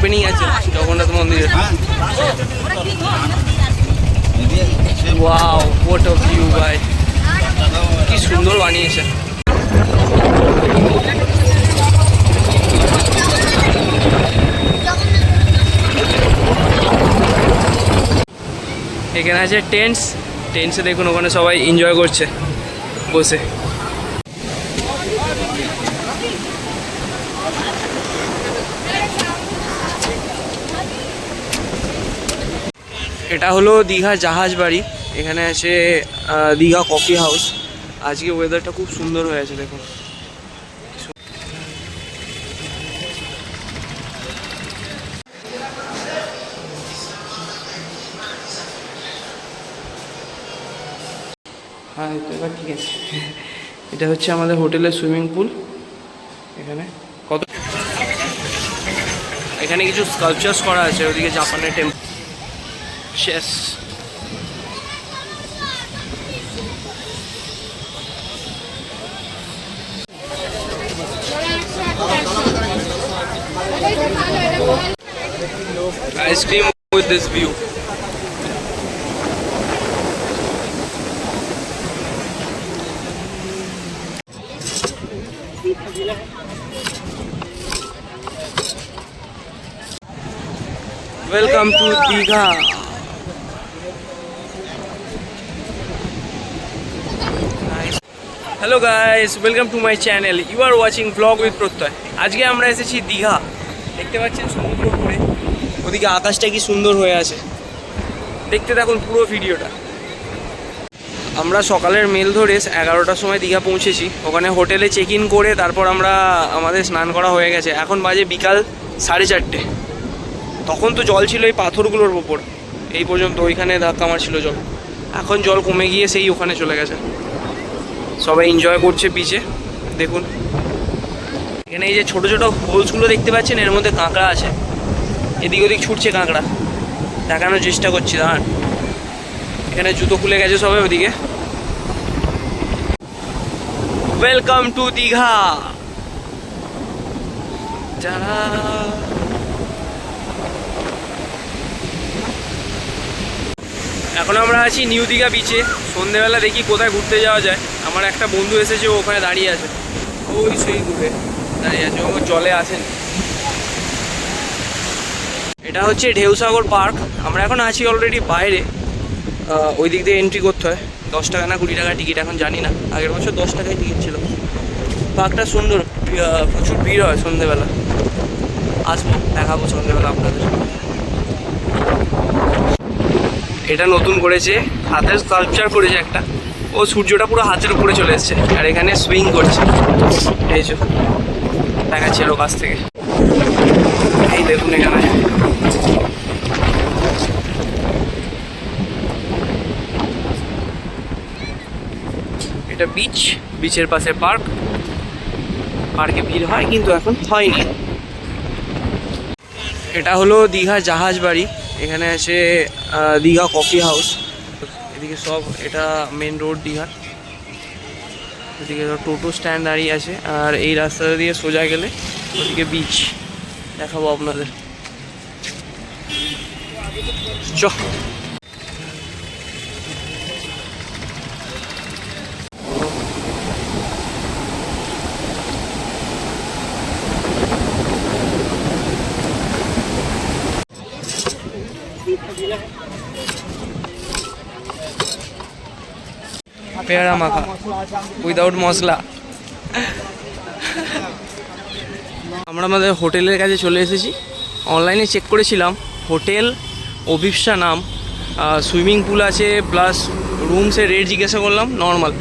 Opening আছে জগন্নাথ মন্দিরে। Wow, what a view ভাই, কি সুন্দর বানিয়েছে। এখানে আছে টেন্টসে দেখুন, ওখানে সবাই এনজয় করছে বসে। এটা হলো দীঘা জাহাজ বাড়ি। এখানে আছে দীঘা কফি হাউস। আজকে ওয়েদারটা খুব সুন্দর হয়ে আছে দেখুন। হ্যাঁ, এটা ঠিক আছে। এটা হচ্ছে আমাদের হোটেলের সুইমিং পুল। এখানে কিছু স্কাল্পচার্স করা আছে, ওদিকে জাপানের টেম্পল। শেষ। Ice cream with this view. Welcome to Digha. Hello guys, welcome to my channel. You are watching vlog with Protoy. আজকে আমরা এসেছি দীঘা। দেখতে পাচ্ছেন সমুদ্র উপরে, ওদিকে আকাশটা কি সুন্দর হয়ে আছে। দেখতে থাকুন পুরো ভিডিওটা। আমরা সকালের মেল ধরে 11টার সময় দীঘা পৌঁছেছি। ওখানে হোটেলে চেক ইন করে তারপর আমাদের স্নান করা হয়ে গেছে। এখন বাজে বিকাল 4:30। তখন তো জল ছিল এই পাথরগুলোর ওপর, এই পর্যন্ত ওইখানে ধাক্কা মারছিল জল। এখন জল কমে গিয়ে সেই ওখানে চলে গেছে। সবাই এনজয় করছে বিচে। দেখুন এখানে এই যে ছোট ছোট হোলসগুলো দেখতে পাচ্ছেন, এর মধ্যে কাঁকড়া আছে। এদিক ওদিক ছুটছে কাঁকড়া, দেখানোর চেষ্টা করছি। দাঁড়ান, এখানে জুতো খুলে গেছে সবাই ওদিকে। Welcome to Digha. এখন আমরা আছি নিউ দীঘা বিচে। সন্ধেবেলা দেখি কোথায় ঘুরতে যাওয়া যায়। আমার একটা বন্ধু এসেছে, ওখানে দাঁড়িয়ে আছে, ওই সেই ঘুরে দাঁড়িয়ে আছে, ও জলে আসেন। এটা হচ্ছে ঢেউসাগর পার্ক। আমরা এখন আছি অলরেডি বাইরে, ওই দিক দিয়ে এন্ট্রি করতে হয়। 10 টাকা না 20 টাকা টিকিট, এখন জানি না। আগের বছর 10 টাকায় টিকিট ছিল। পার্কটা সুন্দর, প্রচুর ভিড় হয় সন্ধেবেলা। আসবো, দেখাবো সন্ধেবেলা আপনাদের। এটা নতুন করেছে, হাতের স্কাল্পচার করেছে একটা। ও সূর্যটা পুরো হাতের উপরে চলে এসছে, আর এখানে সুইং করছে। এই যে দেখাচ্ছি আরও কাছ থেকে, এই দেখুন এখানে। এটা বিচের পাশে পার্ক। পার্কে ভিড় হয়, কিন্তু এখন হয়নি। এটা হলো দীঘা জাহাজ বাড়ি। এখানে আছে দীঘা কফি হাউস। এদিকে সব, এটা মেন রোড দীঘার। এদিকে টোটো স্ট্যান্ড দাঁড়িয়ে আছে, আর এই রাস্তাটা দিয়ে সোজা গেলে ওদিকে বিচ দেখাবো আপনাদের। চ পেয়ারা মাখা উইদাউট মশলা। আমরা আমাদের হোটেলের কাছে চলে এসেছি। অনলাইনে চেক করেছিলাম, হোটেল অভিপ্সা নাম। সুইমিং পুল আছে, প্লাস রুমসের রেট জিজ্ঞাসা করলাম। নর্মাল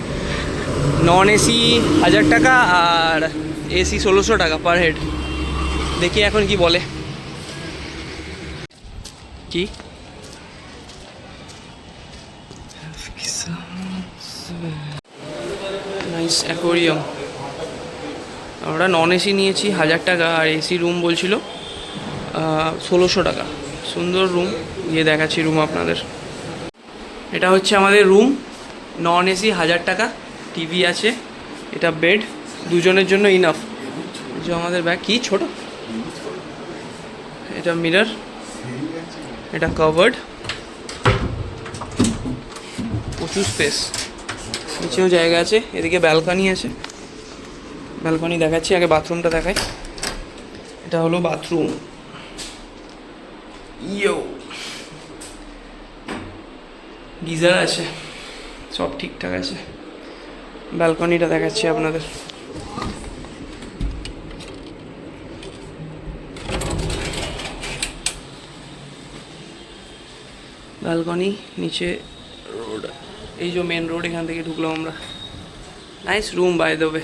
নন এসি 1000 টাকা, আর এসি 1600 টাকা পার হেড। দেখি এখন কি বলে। কি নাইস অ্যাকোয়ারিয়াম। আমরা নন এসি নিয়েছি 1000 টাকা, আর এসি রুম বলছিল 1600 টাকা। সুন্দর রুম, গিয়ে দেখাচ্ছি রুম আপনাদের। এটা হচ্ছে আমাদের রুম, নন এসি 1000 টাকা। টিভি আছে, এটা বেড, দুজনের জন্য ইনাফ। যে আমাদের ব্যাগ কি ছোট, এটা মিরর, এটা কভার্ড, প্রচুর স্পেস, নিচেও জায়গা আছে, এদিকে ব্যালকনি আছে। ব্যালকনি দেখাচ্ছি, আগে বাথরুমটা দেখাই। এটা হলো বাথরুম। ইয়ো, গিজার আছে, সব ঠিকঠাক আছে। ব্যালকনিটা দেখাচ্ছি আপনাদের। ব্যালকনি, নিচে রোড, এই যে মেন রোড, এখান থেকে ঢুকলাম আমরা। Nice room by the way.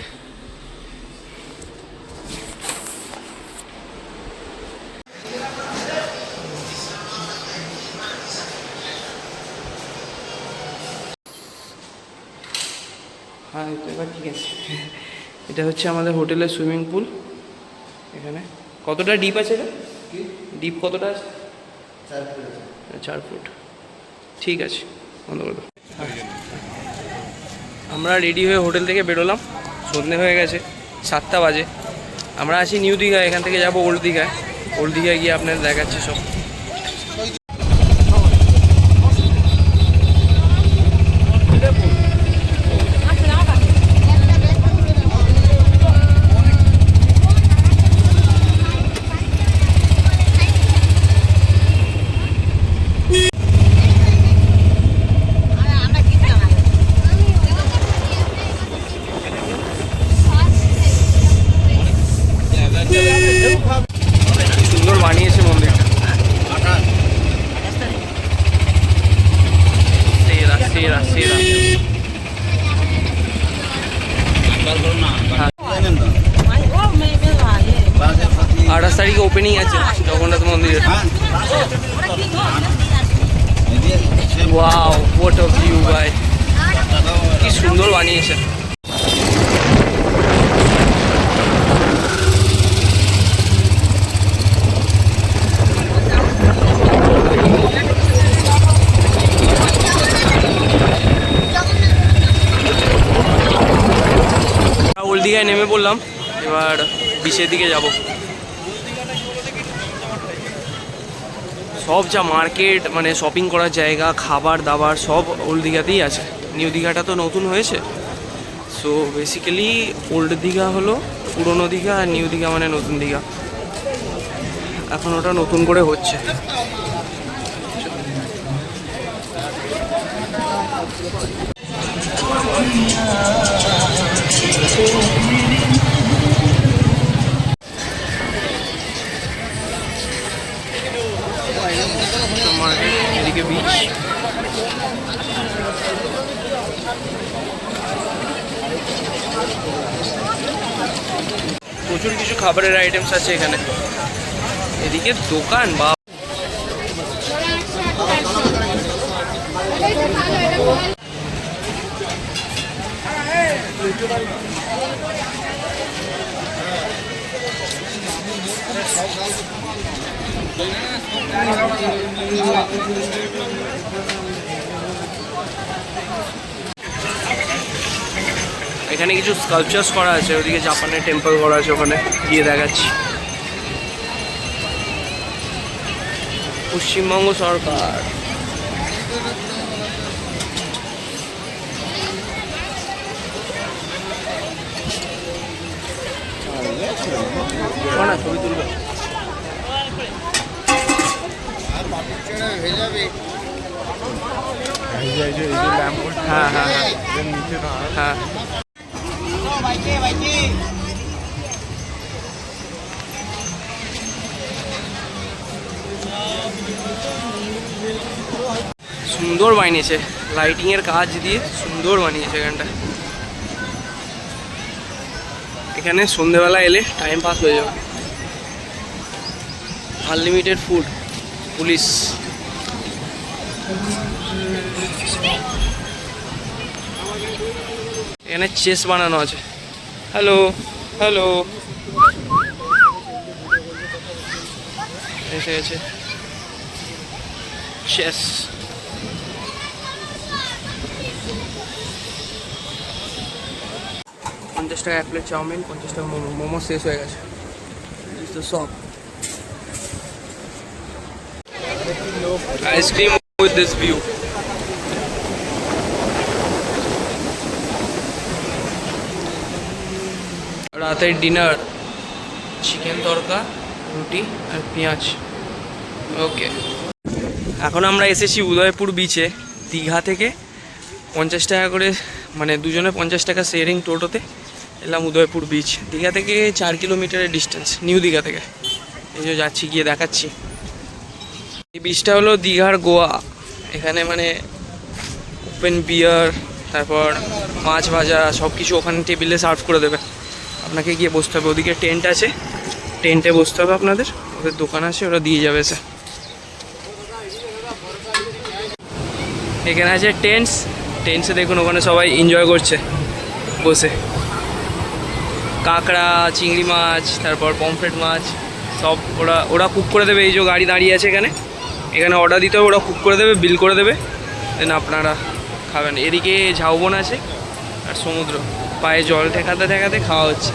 হ্যাঁ, তো এবার ঠিক আছে। এটা হচ্ছে আমাদের হোটেলের সুইমিং পুল। এখানে কতটা ডিপ আছে? এটা ডিপ কতটা আছে? 4 ফুট। ঠিক আছে, বন্ধ করে দাও। আমরা রেডি হয়ে হোটেল থেকে বেরোলাম, সন্ধে হয়ে গেছে, 7টা বাজে। আমরা আছি নিউ দীঘা, এখান থেকে যাবো ওল্ড দীঘায়। ওল্ড দীঘায় গিয়ে আপনাদের দেখাচ্ছি সব। সুন্দর বানিয়েছে মন্দিরটা, সেরা সেরা সেরা। 28 তারিখে ওপেনিং আছে জগন্নাথ মন্দিরের। ওয়াও, হোয়াট আ ভিউ ভাই, কি সুন্দর বানিয়েছে। ওল্ড দীঘায় নেমে পড়লাম, এবার বিচের দিকে যাব। সব যা মার্কেট, মানে শপিং করার জায়গা, খাবার দাবার সব ওল্ড দীঘাতেই আছে। নিউ দীঘাটা তো নতুন হয়েছে। সো বেসিক্যালি ওল্ড দীঘা হলো পুরনো দীঘা, আর নিউ দীঘা মানে নতুন দীঘা। এখন ওটা নতুন করে হচ্ছে। এদিকে বিচ, প্রচুর কিছু খাবারের আইটেমস আছে এখানে। এদিকে দোকান বা এখানে কিছু স্কাল্পচার্স করা আছে, ওদিকে জাপানের টেম্পল করা আছে, ওখানে গিয়ে দেখাচ্ছি। পশ্চিমবঙ্গ সরকার। ছবি তুলবে। হ্যাঁ হ্যাঁ হ্যাঁ, সুন্দর বানিয়েছে, লাইটিং এর কাজ দিয়ে সুন্দর বানিয়েছে এখানটা। এখানে সন্ধেবেলা এলে টাইম পাস হয়ে যাবে। Unlimited food, police. এখানে চেস বানানো আছে। হ্যালো হ্যালো, এসে গেছে চেস। 50 টাকা 1 প্লেট চাউমিন, 50 টাকা মোমো। মোমো শেষ হয়ে গেছে। সব আইসক্রিম উইথ দিস ভিউ। রাতের ডিনার চিকেন তড়কা, রুটি আর পেঁয়াজ। ওকে, এখন আমরা এসেছি উদয়পুর বিচে। দীঘা থেকে 50 টাকা করে, মানে দুজনে 50 টাকা শেয়ারিং টোটোতে এলাম উদয়পুর বিচ। দীঘা থেকে 4 কিলোমিটারের ডিস্টেন্স, নিউ দীঘা থেকে। এই যে যাচ্ছি, গিয়ে দেখাচ্ছি। এই বিচটা হলো দীঘার গোয়া। এখানে মানে ওপেন বিয়ার, তারপর মাছ ভাজা সব কিছু ওখানে টেবিলে সার্ভ করে দেবে। আপনাকে গিয়ে বসতে হবে, ওদিকে টেন্ট আছে, টেন্টে বসতে হবে আপনাদের। ওদের দোকান আছে, ওরা দিয়ে যাবে সে। এখানে আছে টেন্টসে দেখুন, ওখানে সবাই এনজয় করছে বসে। কাঁকড়া, চিংড়ি মাছ, তারপর পমফ্রেট মাছ সব ওরা কুক করে দেবে। এই যে গাড়ি দাঁড়িয়ে আছে এখানে অর্ডার দিতে হবে, ওরা কুক করে দেবে, বিল করে দেবে, দেন আপনারা খাবেন। এদিকে ঝাউবন আছে আর সমুদ্র, পায়ে জল ঠেকাতে ঠেকাতে খাওয়া হচ্ছে।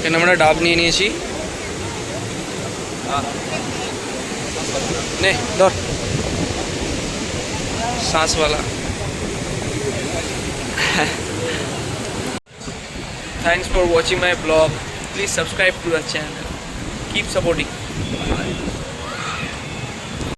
এখানে আমরা ডাব নিয়ে নিয়েছি। নে ধর, শ্বাসওয়ালা। Thanks for watching my vlog. Please subscribe to the channel. Keep supporting.